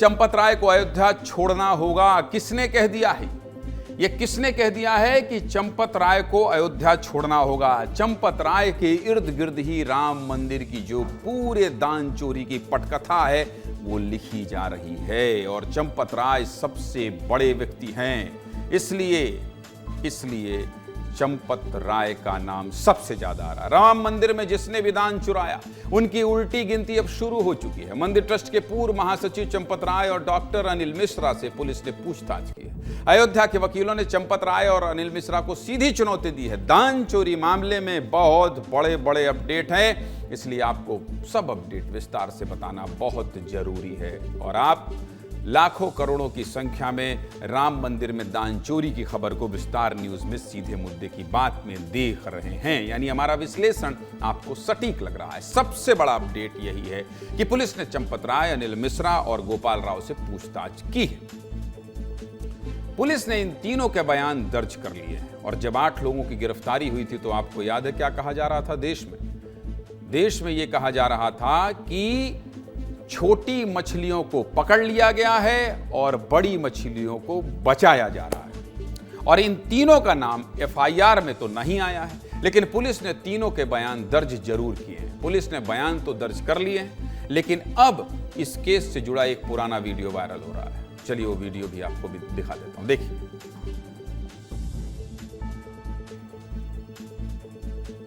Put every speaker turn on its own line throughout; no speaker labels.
चंपत राय को अयोध्या छोड़ना होगा। किसने कह दिया है? ये किसने कह दिया है कि चंपत राय को अयोध्या छोड़ना होगा? चंपत राय के इर्द गिर्द ही राम मंदिर की जो पूरे दान चोरी की पटकथा है वो लिखी जा रही है, और चंपत राय सबसे बड़े व्यक्ति हैं, इसलिए चंपत राय का नाम सबसे ज्यादा आ रहा है। राम मंदिर में जिसने भी दान चुराया उनकी उल्टी गिनती अब शुरू हो चुकी है। मंदिर ट्रस्ट के पूर्व महासचिव चंपत राय और डॉक्टर अनिल मिश्रा से पुलिस ने पूछताछ की है। अयोध्या के वकीलों ने चंपत राय और अनिल मिश्रा को सीधी चुनौती दी है। दान चोरी मामले में बहुत बड़े बड़े अपडेट हैं, इसलिए आपको सब अपडेट विस्तार से बताना बहुत जरूरी है। और आप लाखों करोड़ों की संख्या में राम मंदिर में दान चोरी की खबर को विस्तार न्यूज में सीधे मुद्दे की बात में देख रहे हैं, यानी हमारा विश्लेषण आपको सटीक लग रहा है। सबसे बड़ा अपडेट यही है कि पुलिस ने चंपत राय, अनिल मिश्रा और गोपाल राव से पूछताछ की है। पुलिस ने इन तीनों के बयान दर्ज कर लिए हैं, और जब 8 लोगों की गिरफ्तारी हुई थी तो आपको याद है क्या कहा जा रहा था? देश में यह कहा जा रहा था कि छोटी मछलियों को पकड़ लिया गया है और बड़ी मछलियों को बचाया जा रहा है। और इन तीनों का नाम एफआईआर में तो नहीं आया है, लेकिन पुलिस ने तीनों के बयान दर्ज जरूर किए हैं। पुलिस ने बयान तो दर्ज कर लिए हैं, लेकिन अब इस केस से जुड़ा एक पुराना वीडियो वायरल हो रहा है। चलिए वो वीडियो भी आपको भी दिखा देता हूं, देखिए।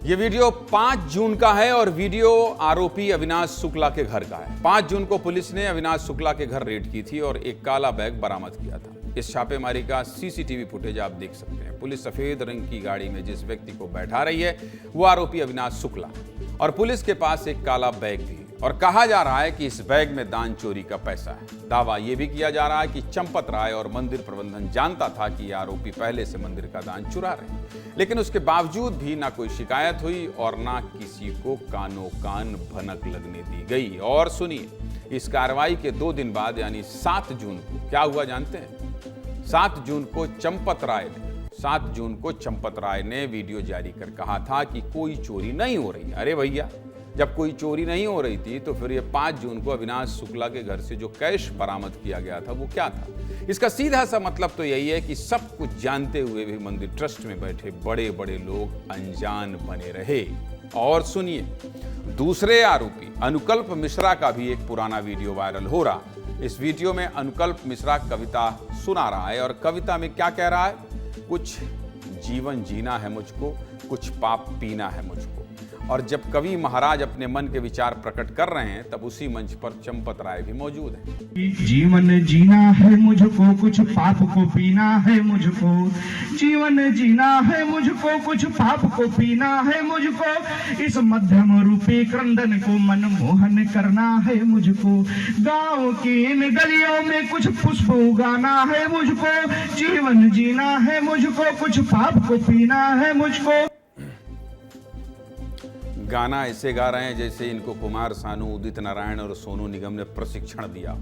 ये वीडियो 5 जून का है और वीडियो आरोपी अविनाश शुक्ला के घर का है। 5 जून को पुलिस ने अविनाश शुक्ला के घर रेड की थी और एक काला बैग बरामद किया था। इस छापेमारी का सीसीटीवी फुटेज आप देख सकते हैं। पुलिस सफेद रंग की गाड़ी में जिस व्यक्ति को बैठा रही है वो आरोपी अविनाश शुक्ला है, और पुलिस के पास एक काला बैग भी, और कहा जा रहा है कि इस बैग में दान चोरी का पैसा है। दावा यह भी किया जा रहा है कि चंपत राय और मंदिर प्रबंधन जानता था कि आरोपी पहले से मंदिर का दान चुरा रहे हैं, लेकिन उसके बावजूद भी ना कोई शिकायत हुई और ना किसी को कानो कान भनक लगने दी गई। और सुनिए, इस कार्रवाई के 2 दिन बाद यानी 7 जून को क्या हुआ जानते हैं? 7 जून को चंपत राय ने वीडियो जारी कर कहा था कि कोई चोरी नहीं हो रही। अरे भैया, जब कोई चोरी नहीं हो रही थी तो फिर ये 5 जून को अविनाश शुक्ला के घर से जो कैश बरामद किया गया था वो क्या था? इसका सीधा सा मतलब तो यही है कि सब कुछ जानते हुए भी मंदिर ट्रस्ट में बैठे बड़े बड़े लोग अनजान बने रहे। और सुनिए, दूसरे आरोपी अनुकल्प मिश्रा का भी एक पुराना वीडियो वायरल हो रहा। इस वीडियो में अनुकल्प मिश्रा कविता सुना रहा है, और कविता में क्या कह रहा है? कुछ जीवन जीना है मुझको, कुछ पाप पीना है मुझको। और जब कवि महाराज अपने मन के विचार प्रकट कर रहे हैं तब उसी मंच पर चंपत राय भी मौजूद है।
जीवन जीना है मुझको, कुछ पाप को पीना है मुझको। जीवन जीना है मुझको, कुछ पाप को पीना है मुझको। इस मध्यम रूपी क्रंदन को मनमोहन करना है मुझको। गांव की इन गलियों में कुछ पुष्प उगाना है मुझको। जीवन जीना है मुझको, कुछ पाप को पीना है मुझको।
गाना ऐसे गा रहे हैं जैसे इनको कुमार सानू, उदित नारायण और सोनू निगम ने प्रशिक्षण दिया,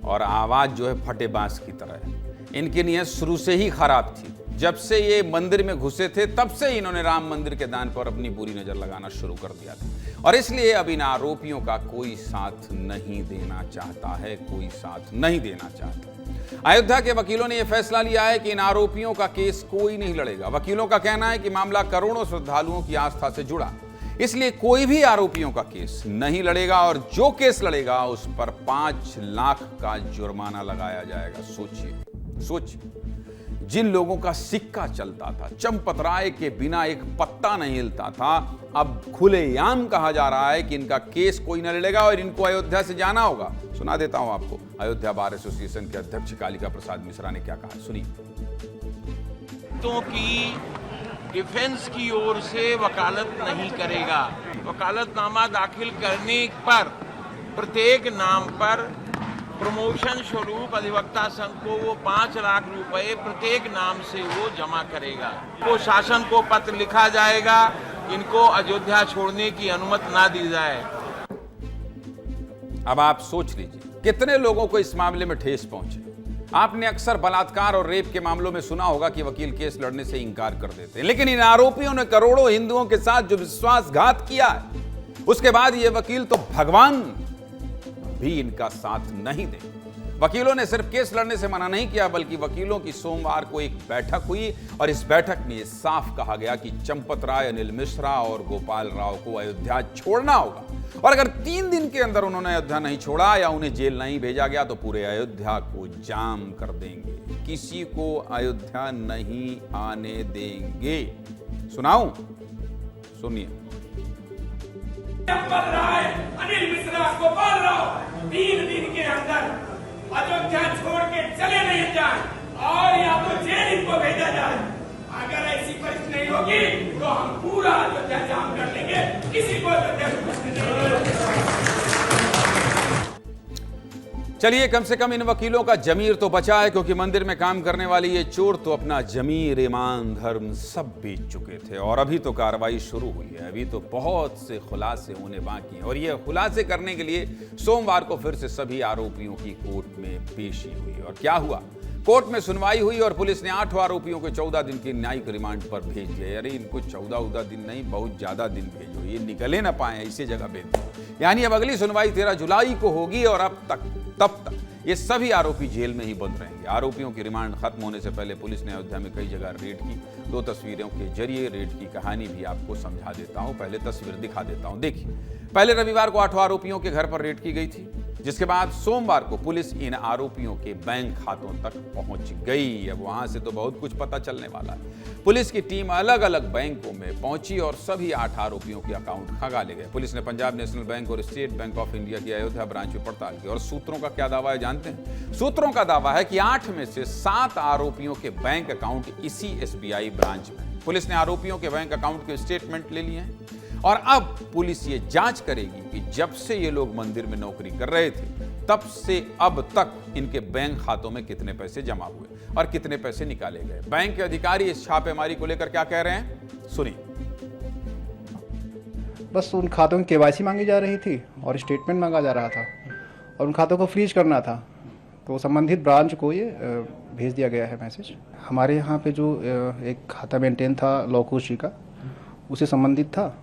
और आवाज जो है फटे बांस की तरह है। इनकी नीयत शुरू से ही खराब थी। जब से ये मंदिर में घुसे थे तब से इन्होंने राम मंदिर के दान पर अपनी बुरी नजर लगाना शुरू कर दिया था, और इसलिए अब इन आरोपियों का कोई साथ नहीं देना चाहता है, कोई साथ नहीं देना चाहता। अयोध्या के वकीलों ने यह फैसला लिया है कि इन आरोपियों का केस कोई नहीं लड़ेगा। वकीलों का कहना है कि मामला करोड़ों श्रद्धालुओं की आस्था से जुड़ा, इसलिए कोई भी आरोपियों का केस नहीं लड़ेगा, और जो केस लड़ेगा उस पर 5 लाख का जुर्माना लगाया जाएगा। सोचिए, जिन लोगों का सिक्का चलता था, चंपत राय के बिना एक पत्ता नहीं हिलता था, अब खुलेआम कहा जा रहा है कि इनका केस कोई न लड़ेगा और इनको अयोध्या से जाना होगा। सुना देता हूं आपको अयोध्या बार एसोसिएशन के अध्यक्ष कालिका प्रसाद मिश्रा ने क्या कहा, सुनिए।
तो की डिफेंस की ओर से वकालत नहीं करेगा। वकालतनामा दाखिल करने पर प्रत्येक नाम पर प्रमोशन स्वरूप अधिवक्ता संघ को वो 5 लाख रुपए प्रत्येक नाम से वो जमा करेगा। वो शासन को पत्र लिखा जाएगा, इनको अयोध्या छोड़ने की अनुमति ना दी जाए।
अब आप सोच लीजिए कितने लोगों को इस मामले में ठेस पहुंचे। आपने अक्सर बलात्कार और रेप के मामलों में सुना होगा कि वकील केस लड़ने से इंकार कर देते हैं, लेकिन इन आरोपियों ने करोड़ों हिंदुओं के साथ जो विश्वासघात किया है, उसके बाद ये वकील तो भगवान भी इनका साथ नहीं देंगे। वकीलों ने सिर्फ केस लड़ने से मना नहीं किया, बल्कि वकीलों की सोमवार को एक बैठक हुई और इस बैठक में साफ कहा गया कि चंपत राय, अनिल मिश्रा और गोपाल राव को अयोध्या छोड़ना होगा और अगर 3 दिन के अंदर उन्होंने अयोध्या नहीं छोड़ा या उन्हें जेल नहीं भेजा गया तो पूरे अयोध्या को जाम कर देंगे, किसी को अयोध्या नहीं आने देंगे। सुनाऊं? सुनिए।
चंपत राय, अनिल मिश्रा, गोपाल राव 3 दिन के अंदर अयोध्या छोड़ के चले नहीं जाए और या तो जेल इनको भेजा जाए। अगर ऐसी परिस्थिति नहीं होगी तो हम पूरा अयोध्या जाम कर देंगे, किसी को अयोध्या से कुछ नहीं होगा।
चलिए, कम से कम इन वकीलों का जमीर तो बचा है, क्योंकि मंदिर में काम करने वाले ये चोर तो अपना जमीर, ईमान, धर्म सब बेच चुके थे और अभी तो कार्रवाई शुरू हुई है। अभी तो बहुत से खुलासे होने बाकी हैं और ये खुलासे करने के लिए सोमवार को फिर से सभी आरोपियों की कोर्ट में पेशी हुई। और क्या हुआ? कोर्ट में सुनवाई हुई और पुलिस ने 8 आरोपियों को 14 दिन की न्यायिक रिमांड पर भेज दिया। अरे इनको 14 दिन नहीं, बहुत ज्यादा दिन भेजो, ये निकले ना पाए, इसी जगह भेज दो। यानी अब अगली सुनवाई 13 जुलाई को होगी और तब तक ये सभी आरोपी जेल में ही बंद रहेंगे। आरोपियों की रिमांड खत्म होने से पहले पुलिस ने अयोध्या में कई जगह रेड की। 2 तस्वीरों के जरिए रेड की कहानी भी आपको समझा देता हूं। पहले तस्वीर दिखा देता हूं, देखिए। पहले रविवार को 8 आरोपियों के घर पर रेड की गई थी, जिसके बाद सोमवार को पुलिस इन आरोपियों के बैंक खातों तक पहुंच गई। अब वहां से तो बहुत कुछ पता चलने वाला है। पुलिस की टीम अलग अलग बैंकों में पहुंची और सभी 8 आरोपियों के अकाउंट खंगाले गए। पुलिस ने पंजाब नेशनल बैंक और स्टेट बैंक ऑफ इंडिया की अयोध्या ब्रांच में पड़ताल की और सूत्रों का क्या दावा है जानते हैं? सूत्रों का दावा है कि 8 में से 7 आरोपियों के बैंक अकाउंट इसी SBI ब्रांच में। पुलिस ने आरोपियों के बैंक अकाउंट के स्टेटमेंट ले लिए हैं और अब पुलिस ये जांच करेगी कि जब से ये लोग मंदिर में नौकरी कर रहे थे तब से अब तक इनके बैंक खातों में कितने पैसे जमा हुए और कितने पैसे निकाले गए। बैंक के अधिकारी इस छापेमारी को लेकर क्या कह रहे हैं, सुनिए।
बस उन खातों की KYC मांगी जा रही थी और स्टेटमेंट मांगा जा रहा था और उन खातों को फ्रीज करना था, तो संबंधित ब्रांच को ये भेज दिया गया है मैसेज। हमारे यहाँ पे जो एक खाता मेंटेन था लौकुश जी का, उसे संबंधित था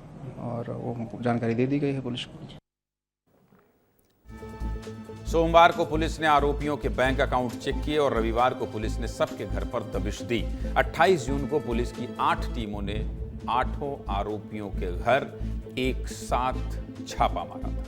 और वो जानकारी दे दी गई है पुलिस को।
सोमवार को पुलिस ने आरोपियों के बैंक अकाउंट चेक किए और रविवार को पुलिस ने सबके घर पर दबिश दी। 28 जून को पुलिस की 8 टीमों ने 8 आरोपियों के घर एक साथ छापा मारा था।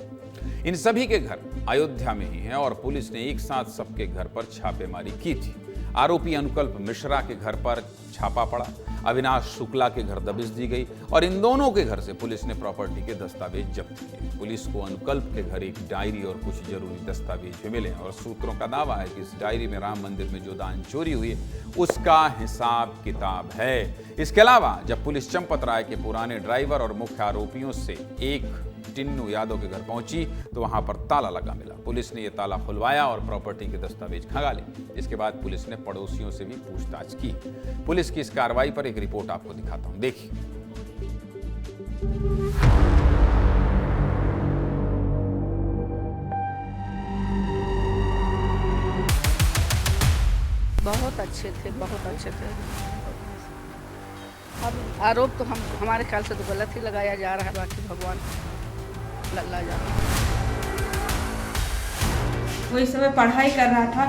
इन सभी के घर अयोध्या में ही हैं और पुलिस ने एक साथ सबके घर पर छापेमारी की थी। आरोपी अनुकल्प मिश्रा के घर पर छापा पड़ा, अविनाश शुक्ला के घर दबिश दी गई और इन दोनों के घर से पुलिस ने प्रॉपर्टी के दस्तावेज जब्त किए। पुलिस को अनुकल्प के घर एक डायरी और कुछ जरूरी दस्तावेज भी मिले और सूत्रों का दावा है कि इस डायरी में राम मंदिर में जो दान चोरी हुई उसका हिसाब किताब है। इसके अलावा जब पुलिस चंपत राय के पुराने ड्राइवर और मुख्य आरोपियों से एक टिन्नू यादव के घर पहुंची तो वहां पर ताला लगा मिला। पुलिस ने यह ताला खुलवाया और प्रॉपर्टी के दस्तावेज खंगाले। इसके बाद पुलिस ने पड़ोसियों से भी पूछताछ की। पुलिस की इस कार्रवाई पर एक रिपोर्ट आपको दिखाता हूं, देखिए।
बहुत अच्छे थे, बहुत अच्छे थे। अब आरोप तो हमारे ख्याल से तो गलत ही लगाया जा रहा है, बाकी भगवान लल्ला जाने।
वो इस समय पढ़ाई कर रहा था,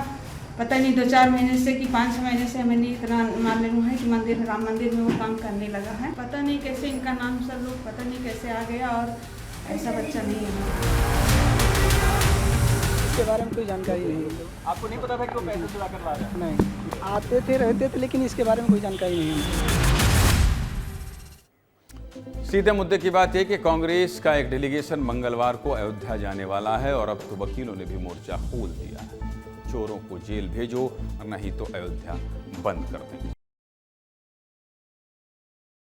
पता नहीं 2-4 महीने से कि 5 महीने से मैंने इतना मालूम है कि मंदिर, राम मंदिर में वो काम करने लगा है। पता नहीं कैसे इनका नाम सब लोग पता नहीं कैसे आ गया और ऐसा बच्चा नहीं है।
इसके बारे में कोई जानकारी नहीं। आपको नहीं पता था कि वो पैसे चुरा कर ला रहा है? नहीं, आते थे रहते थे, लेकिन इसके बारे में कोई जानकारी नहीं है।
सीधे मुद्दे की बात है कि कांग्रेस का एक डेलीगेशन मंगलवार को अयोध्या जाने वाला है और अब तो वकीलों ने भी मोर्चा खोल दिया है। चोरों को जेल भेजो और नहीं तो अयोध्या बंद कर देंगे।